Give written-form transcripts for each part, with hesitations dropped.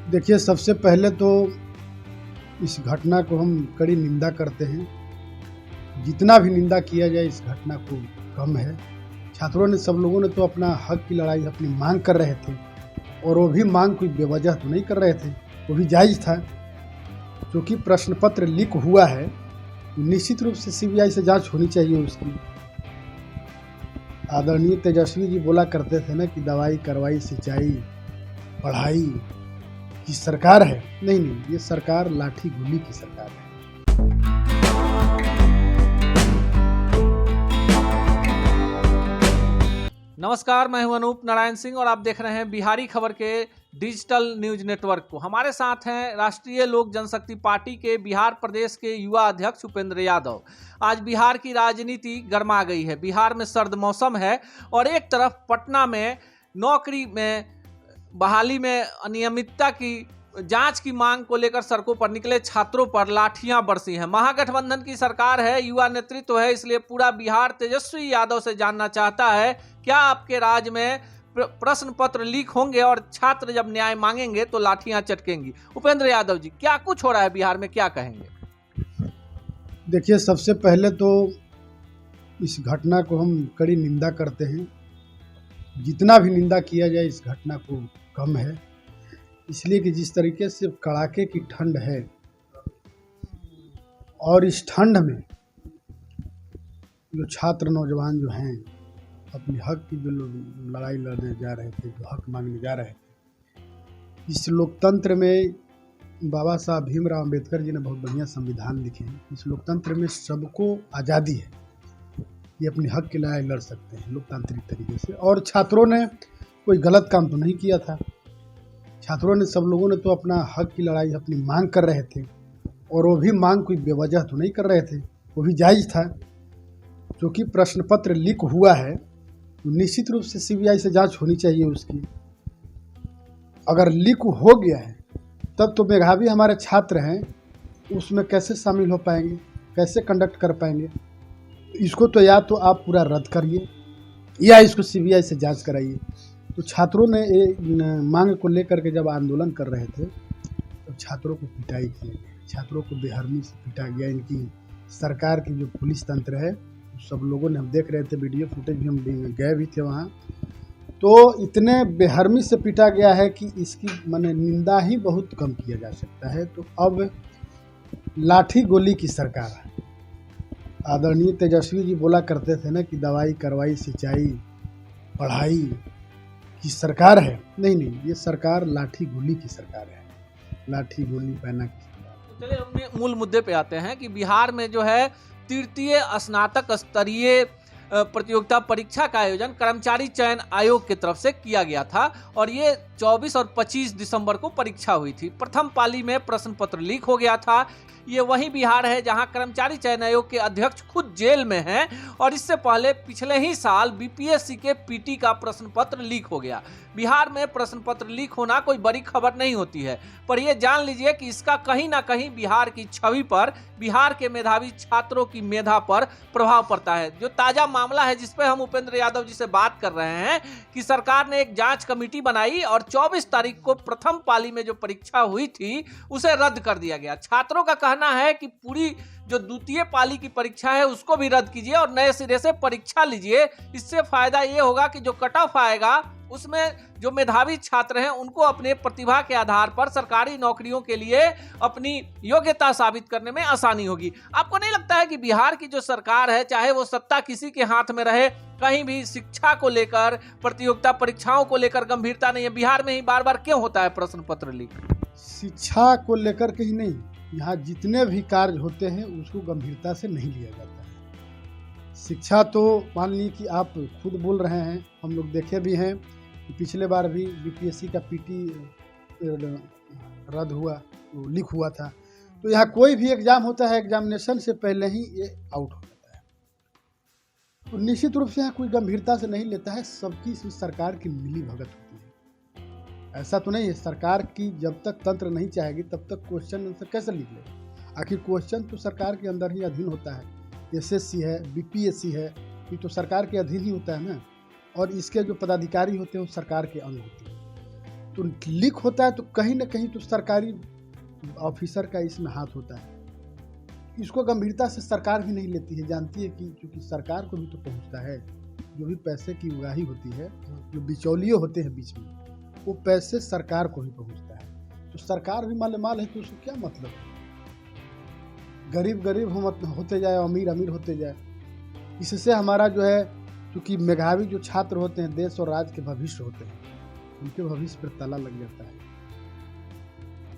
देखिए, सबसे पहले तो इस घटना को हम कड़ी निंदा करते हैं। जितना भी निंदा किया जाए इस घटना को कम है। छात्रों ने सब लोगों ने तो अपना हक की लड़ाई अपनी मांग कर रहे थे और वो भी मांग कोई बेवजह तो नहीं कर रहे थे, वो भी जायज़ था। क्योंकि प्रश्न पत्र लीक हुआ है, निश्चित रूप से सीबीआई से जांच होनी चाहिए उसकी। आदरणीय तेजस्वी जी बोला करते थे ना कि दवाई करवाई सिंचाई पढ़ाई की सरकार है। नहीं, ये सरकार लाठी गोली की सरकार है। नमस्कार, मैं हूं अनूप नारायण सिंह और आप देख रहे हैं बिहारी खबर के डिजिटल न्यूज नेटवर्क को। हमारे साथ हैं राष्ट्रीय लोक जनशक्ति पार्टी के बिहार प्रदेश के युवा अध्यक्ष उपेंद्र यादव। आज बिहार की राजनीति गर्मा गई है। बिहार में सर्द मौसम है और एक तरफ पटना में नौकरी में बहाली में अनियमितता की जांच की मांग को लेकर सड़कों पर निकले छात्रों पर लाठियां बरसी हैं। महागठबंधन की सरकार है, युवा नेतृत्व है, इसलिए पूरा बिहार तेजस्वी यादव से जानना चाहता है क्या आपके राज्य में प्रश्न पत्र लीक होंगे और छात्र जब न्याय मांगेंगे तो लाठियां चटकेंगी। उपेंद्र यादव जी, क्या कुछ हो रहा है बिहार में, क्या कहेंगे? देखिए, सबसे पहले तो इस घटना को हम कड़ी निंदा करते हैं। जितना भी निंदा किया जाए इस घटना को कम है, इसलिए कि जिस तरीके से कड़ाके की ठंड है और इस ठंड में जो छात्र नौजवान जो हैं अपने हक की जो लड़ाई लड़ने जा रहे थे, जो हक मांगने जा रहे थे, इस लोकतंत्र में बाबा साहब भीमराव अम्बेडकर जी ने बहुत बढ़िया संविधान लिखे हैं। इस लोकतंत्र में सबको आज़ादी है, ये अपने हक की लड़ाई लड़ सकते हैं लोकतांत्रिक तरीके से। और छात्रों ने कोई गलत काम तो नहीं किया था। छात्रों ने सब लोगों ने तो अपना हक की लड़ाई अपनी मांग कर रहे थे और वो भी मांग कोई बेवजह तो नहीं कर रहे थे, वो भी जायज़ था। क्योंकि प्रश्न पत्र लीक हुआ है तो निश्चित रूप से सीबीआई से जांच होनी चाहिए उसकी। अगर लीक हो गया है तब तो मेधावी हमारे छात्र हैं, उसमें कैसे शामिल हो पाएंगे, कैसे कंडक्ट कर पाएंगे? इसको तो या तो आप पूरा रद्द करिए या इसको सीबीआई से जांच कराइए। तो छात्रों ने मांग को लेकर के जब आंदोलन कर रहे थे तो छात्रों को पिटाई की गई, छात्रों को बेहरमी से पीटा गया। इनकी सरकार की जो पुलिस तंत्र है, सब लोगों ने, हम देख रहे थे वीडियो फुटेज भी, हम गए भी थे वहाँ, तो इतने बेहरमी से पीटा गया है कि इसकी माने निंदा ही बहुत कम किया जा सकता है। तो अब लाठी गोली की सरकार है। आदरणीय तेजस्वी जी बोला करते थे ना कि दवाई करवाई सिंचाई पढ़ाई की सरकार है। नहीं, ये सरकार लाठी गोली की सरकार है, लाठी गोली पहना की सरकार। चलिए अपने मूल मुद्दे पे आते हैं कि बिहार में जो है तृतीय स्नातक स्तरीय प्रतियोगिता परीक्षा का आयोजन कर्मचारी चयन आयोग की तरफ से किया गया था और ये 24 और 25 दिसंबर को परीक्षा हुई थी। प्रथम पाली में प्रश्न पत्र लीक हो गया था। ये वही बिहार है जहां कर्मचारी चयन आयोग के अध्यक्ष खुद जेल में हैं और इससे पहले पिछले ही साल बीपीएससी के पीटी का प्रश्न पत्र लीक हो गया। बिहार में प्रश्न पत्र लीक होना कोई बड़ी खबर नहीं होती है, पर यह जान लीजिए कि इसका कहीं ना कहीं बिहार की छवि पर, बिहार के मेधावी छात्रों की मेधा पर प्रभाव पड़ता है। जो ताजा मामला है जिस पे हम उपेंद्र यादव जी से बात कर रहे हैं कि सरकार ने एक जांच कमेटी बनाई और 24 तारीख को प्रथम पाली में जो परीक्षा हुई थी उसे रद्द कर दिया गया। छात्रों का कहना है कि पूरी जो द्वितीय पाली की परीक्षा है उसको भी रद्द कीजिए और नए सिरे से परीक्षा लीजिए। इससे फायदा ये होगा कि जो कट ऑफ आएगा उसमें जो मेधावी छात्र हैं उनको अपने प्रतिभा के आधार पर सरकारी नौकरियों के लिए अपनी योग्यता साबित करने में आसानी होगी। आपको नहीं लगता है कि बिहार की जो सरकार है, चाहे वो सत्ता किसी के हाथ में रहे, कहीं भी शिक्षा को लेकर, प्रतियोगिता परीक्षाओं को लेकर गंभीरता नहीं है? बिहार में ही बार बार क्यों होता है प्रश्न पत्र लीक? शिक्षा को लेकर के ही नहीं, यहाँ जितने भी कार्य होते हैं उसको गंभीरता से नहीं लिया जाता है। शिक्षा तो मान ली कि आप खुद बोल रहे हैं, हम लोग देखे भी हैं कि पिछले बार भी बीपीएससी का पीटी रद्द हुआ, तो लीक हुआ था। तो यहाँ कोई भी एग्ज़ाम होता है, एग्जामिनेशन से पहले ही ये आउट हो जाता है। तो निश्चित रूप से यहाँ कोई गंभीरता से नहीं लेता है। सबकी इस सरकार की मिली भगत होती है। ऐसा तो नहीं है, सरकार की जब तक तंत्र नहीं चाहेगी तब तक क्वेश्चन आंसर कैसे लिख लेगा? आखिर क्वेश्चन तो सरकार के अंदर ही अधीन होता है। एसएससी है, बीपीएससी है, ये तो सरकार के अधीन ही होता है ना। और इसके जो पदाधिकारी होते हैं वो सरकार के अंग होते हैं। तो लीक होता है तो कहीं ना कहीं तो सरकारी ऑफिसर का इसमें हाथ होता है। इसको गंभीरता से सरकार भी नहीं लेती है, जानती है कि चूँकि सरकार को भी तो पहुंचता है, जो भी पैसे की उगाही होती है, जो बिचौलिए होते हैं बीच में, वो पैसे सरकार को ही पहुंचता है। तो सरकार भी मालेमाल है तो उसको क्या मतलब है? गरीब गरीब हम होते जाए, अमीर अमीर होते जाए। इससे हमारा जो है, क्योंकि मेधावी जो छात्र होते हैं देश और राज्य के भविष्य होते हैं, उनके भविष्य पर ताला लग जाता है।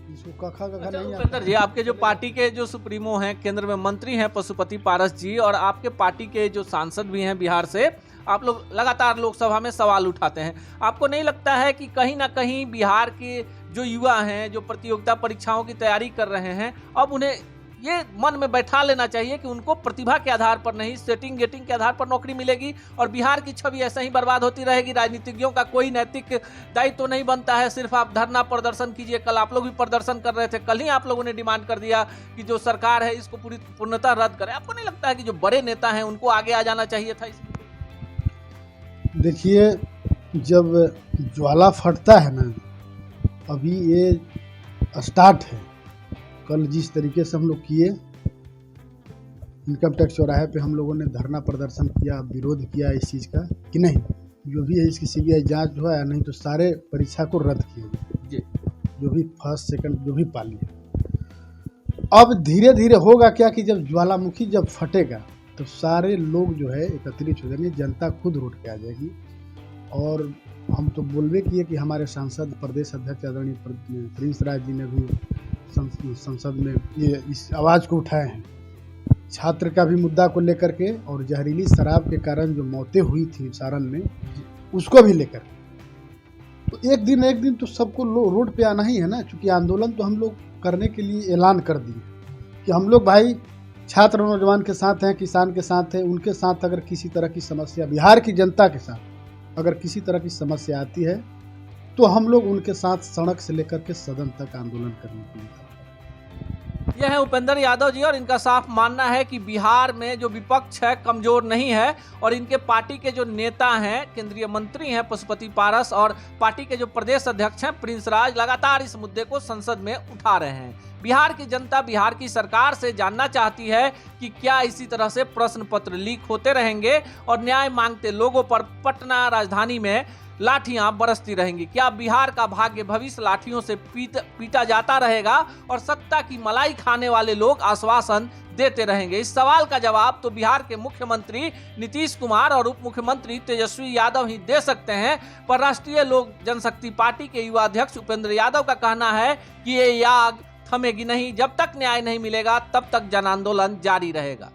इसको कखा अच्छा, नहीं उपेंद्र जी, आपके जो पार्टी के जो सुप्रीमो हैं, केंद्र में मंत्री हैं पशुपति पारस जी, और आपके पार्टी के जो सांसद भी हैं बिहार से, आप लोग लगातार लोकसभा में सवाल उठाते हैं। आपको नहीं लगता है कि कहीं ना कहीं बिहार के जो युवा हैं, जो प्रतियोगिता परीक्षाओं की तैयारी कर रहे हैं, अब उन्हें ये मन में बैठा लेना चाहिए कि उनको प्रतिभा के आधार पर नहीं, सेटिंग गेटिंग के आधार पर नौकरी मिलेगी और बिहार की छवि ऐसे ही बर्बाद होती रहेगी? राजनीतिज्ञों का कोई नैतिक दायित्व तो नहीं बनता है, सिर्फ आप धरना प्रदर्शन कीजिए। कल आप लोग भी प्रदर्शन कर रहे थे, कल ही आप लोगों ने डिमांड कर दिया कि जो सरकार है इसको पूर्णतः रद्द करे। आपको नहीं लगता है कि जो बड़े नेता हैं उनको आगे आ जाना चाहिए था इसमें? देखिए, जब ज्वाला फटता है ना, अभी ये स्टार्ट है। कल जिस तरीके से हम लोग किए, इनकम टैक्स चौराहे पे हम लोगों ने धरना प्रदर्शन किया, विरोध किया इस चीज़ का कि नहीं, जो भी है इसकी सीबीआई जांच जो है, नहीं तो सारे परीक्षा को रद्द किया जाए, जो भी फर्स्ट सेकंड जो भी पाली है। अब धीरे धीरे होगा क्या कि जब ज्वालामुखी जब फटेगा तो सारे लोग जो है एकत्रित हो जाएंगे, जनता खुद रोड पे आ जाएगी। और हम तो बोलबे किए कि हमारे सांसद प्रदेश अध्यक्ष आदरणीय प्रिंस राज जी ने भी संसद में ये इस आवाज़ को उठाए हैं, छात्र का भी मुद्दा को लेकर के, और जहरीली शराब के कारण जो मौतें हुई थी सारण में, उसको भी लेकर। तो एक दिन तो सबको रोड पे आना ही है ना, क्योंकि आंदोलन तो हम लोग करने के लिए ऐलान कर दिए कि हम लोग भाई छात्र नौजवान के साथ हैं, किसान के साथ हैं। उनके साथ अगर किसी तरह की समस्या, बिहार की जनता के साथ अगर किसी तरह की समस्या आती है तो हम लोग उनके साथ सड़क से लेकर के सदन तक आंदोलन करने के लिए। यह है उपेंद्र यादव जी, और इनका साफ मानना है कि बिहार में जो विपक्ष है कमजोर नहीं है, और इनके पार्टी के जो नेता हैं, केंद्रीय मंत्री हैं पशुपति पारस, और पार्टी के जो प्रदेश अध्यक्ष हैं प्रिंस राज, लगातार इस मुद्दे को संसद में उठा रहे हैं। बिहार की जनता बिहार की सरकार से जानना चाहती है कि क्या इसी तरह से प्रश्न पत्र लीक होते रहेंगे और न्याय मांगते लोगों पर पटना राजधानी में लाठियां बरसती रहेंगी? क्या बिहार का भाग्य भविष्य लाठियों से पीटा जाता रहेगा और सत्ता की मलाई खाने वाले लोग आश्वासन देते रहेंगे? इस सवाल का जवाब तो बिहार के मुख्यमंत्री नीतीश कुमार और उप मुख्यमंत्री तेजस्वी यादव ही दे सकते हैं। पर राष्ट्रीय लोक जनशक्ति पार्टी के युवा अध्यक्ष उपेंद्र यादव का कहना है कि ये आग थमेगी नहीं, जब तक न्याय नहीं मिलेगा तब तक जन आंदोलन जारी रहेगा।